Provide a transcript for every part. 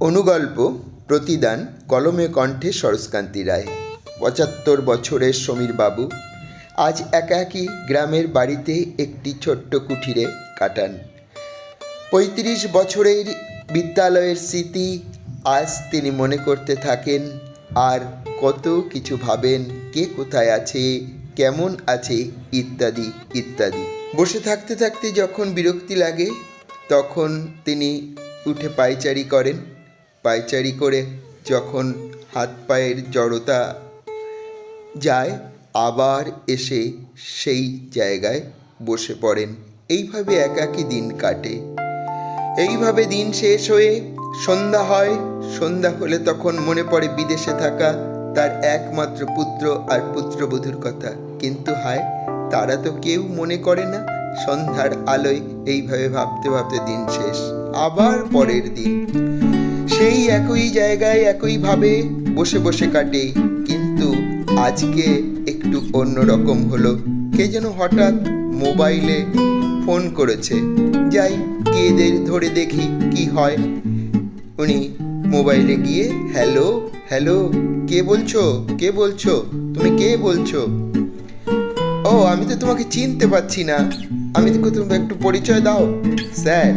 অনুগল্প প্রতিদান কলমে কণ্ঠে সরোজকান্তি রায়। ৭৫ বছরের সমীর বাবু আজ একাকী গ্রামের বাড়িতে একটি ছোট্ট কুঠিরে কাটান। ৩৫ বছরের বিদ্যালয়ের স্মৃতি আজ তিনি মনে করতে থাকেন, আর কত কিছু ভাবেন, কে কোথায় আছে, কেমন আছে, ইত্যাদি ইত্যাদি। বসে থাকতে থাকতে যখন বিরক্তি লাগে তখন তিনি উঠে পায়চারি করেন। পায়চারি করে যখন হাত পায়ের জড়তা যায় আবার এসে সেই জায়গায় বসে পড়েন। এইভাবে একাকী দিন কাটে। এইভাবে দিন শেষ হয়ে সন্ধ্যা হয়। সন্ধ্যা হলে তখন মনে পড়ে বিদেশে থাকা তার একমাত্র পুত্র আর পুত্রবধূর কথা, কিন্তু হায়, তারা তো কেউ মনে করে না। সন্ধ্যার আলোয় এইভাবে ভাবতে ভাবতে দিন শেষ। আবার পরের দিন সেই একই জায়গায় একইভাবে বসে বসে কাটে, কিন্তু আজকে একটু অন্যরকম হলো। কে যেন হঠাৎ মোবাইলে ফোন করেছে। যাই গিয়ে ধরে দেখি কি হয়। উনি মোবাইলে গিয়ে হ্যালো হ্যালো, কে বলছো, কে বলছো, তুমি কে বলছো? ও, আমি তো তোমাকে চিনতে পারছি না, আমি তো তুমি একটু পরিচয় দাও। স্যার,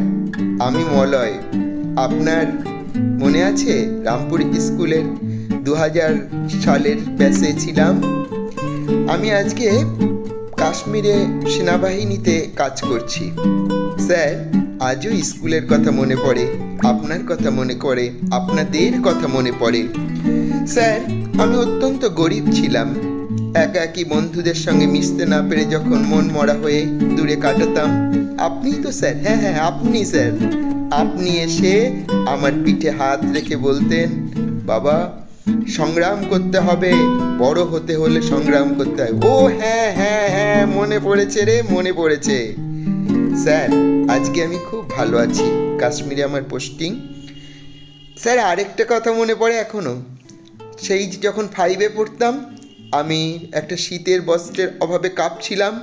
আমি মলয়। আপনার মনে আছে রামপুর স্কুলের ২০০০ সালের ব্যাচে ছিলাম। আমি আজকে কাশ্মীরে সেনাবাহিনীতে কাজ করছি। স্যার, আজও স্কুলের কথা মনে পড়ে, আপনার কথা মনে পড়ে, আপনাদের কথা মনে পড়ে। স্যার, আমি অত্যন্ত গরিব ছিলাম। একাকী বন্ধুদের সঙ্গে মিশতে না পেরে যখন মন মরা হয়ে দূরে কাটাতাম, আপনিই তো স্যার। হ্যাঁ হ্যাঁ, আপনি স্যার। আপনি এসে আমার পিঠে হাত রেখে বলতেন, বাবা, সংগ্রাম করতে হবে, বড় হতে হলে সংগ্রাম করতে হয়। ও হ্যাঁ হ্যাঁ হ্যাঁ, মনে পড়েছে রে, মনে পড়েছে। স্যার, আজকে আমি খুব ভালো আছি। কাশ্মীরে আমার পোস্টিং। স্যার, আরেকটা কথা মনে পড়ে এখনো। সেই যখন 5-এ পড়তাম, আমি একটা শীতের বস্ত্রের অভাবে কাঁপছিলাম,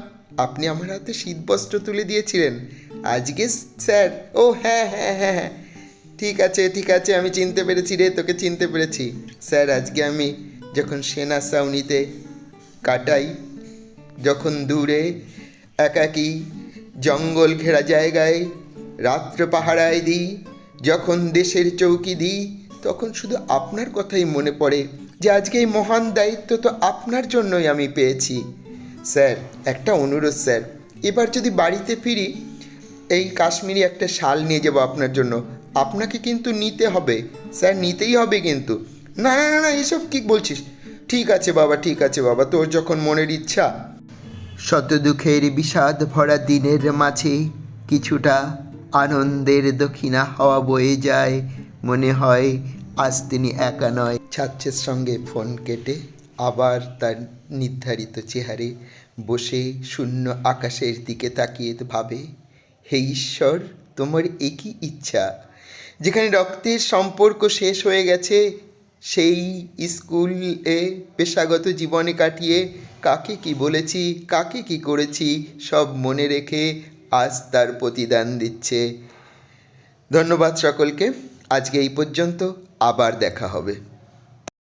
আপনি আমার হাতে শীত বস্ত্র তুলে দিয়েছিলেন। আজকে স্যার, ও হ্যাঁ হ্যাঁ হ্যাঁ হ্যাঁ, ঠিক আছে ঠিক আছে, আমি চিনতে পেরেছি রে, তোকে চিনতে পেরেছি। স্যার, আজকে আমি যখন সেনা ছাউনিতে কাটাই, যখন দূরে একাকী জঙ্গল ঘেরা জায়গায় রাত্র পাহারায় দিই, যখন দেশের চৌকি দিই, তখন শুধু আপনার কথাই মনে পড়ে যে আজকে এই মহান দায়িত্ব তো আপনার জন্যই আমি পেয়েছি। স্যার, একটা অনুরোধ স্যার, এবার যদি বাড়িতে ফিরি এই কাশ্মীরি একটা শাল নিয়ে যাবো আপনার জন্য। আপনাকে কিন্তু নিতে হবে স্যার, নিতেই হবে কিন্তু। না না না না, এসব কি বলছিস? ঠিক আছে বাবা, ঠিক আছে বাবা, তোর যখন মনের ইচ্ছা। শত দুঃখের বিষাদ ভরা দিনের মাঝে কিছুটা আনন্দের দক্ষিণা হাওয়া বয়ে যায়। মনে হয় আজ তিনি একা নয়। ছাত্রের সঙ্গে ফোন কেটে আবার তার নির্ধারিত চেহারে বসে শূন্য আকাশের দিকে তাকিয়ে ভাবে, হে ঈশ্বর, তোমার একই ইচ্ছা। যেখানে রক্তের সম্পর্ক শেষ হয়ে গেছে, সেই স্কুলে পেশাগত জীবনে কাটিয়ে কাকে কি বলেছি, কাকে কি করেছি, সব মনে রেখে আজ তার প্রতিদান দিচ্ছে। ধন্যবাদ সকলকে। আজকে এই পর্যন্ত, আবার দেখা হবে।